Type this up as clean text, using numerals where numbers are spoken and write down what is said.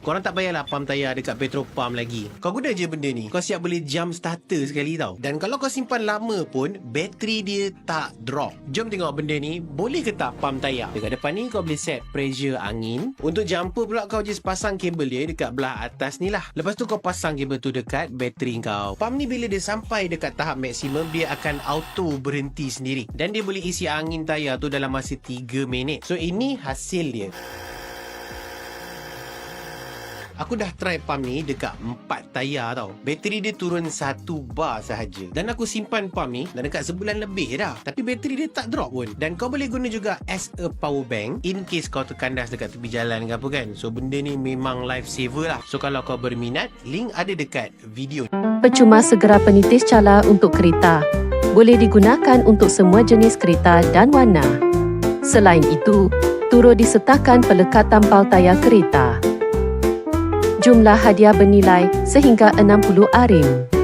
Korang tak payahlah pump tayar dekat petrol pump lagi. Kau guna je benda ni, kau siap boleh jump starter sekali tau. Dan kalau kau simpan lama pun, bateri dia tak drop. Jom tengok benda ni, boleh ke tak pump tayar. Dekat depan ni kau boleh set pressure angin. Untuk jumper pula kau just pasang kabel dia dekat belah atas ni lah. Lepas tu kau pasang kabel tu dekat bateri kau. Pump ni bila dia sampai dekat tahap maksimum, dia akan auto berhenti sendiri. Dan dia boleh isi angin tayar tu dalam masa 3 minit. So ini hasil dia. Aku dah try pump ni dekat 4 tayar tau. Bateri dia turun 1 bar sahaja. Dan aku simpan pump ni dah dekat sebulan lebih dah. Tapi bateri dia tak drop pun. Dan kau boleh guna juga as a power bank in case kau terkandas dekat tepi jalan ke apa kan. So benda ni memang life saver lah. So kalau kau berminat, link ada dekat video. Percuma segera penitis cala untuk kereta. Boleh digunakan untuk semua jenis kereta dan warna. Selain itu, turut disertakan pelekat tampal tayar kereta. Jumlah hadiah bernilai sehingga 60 RM.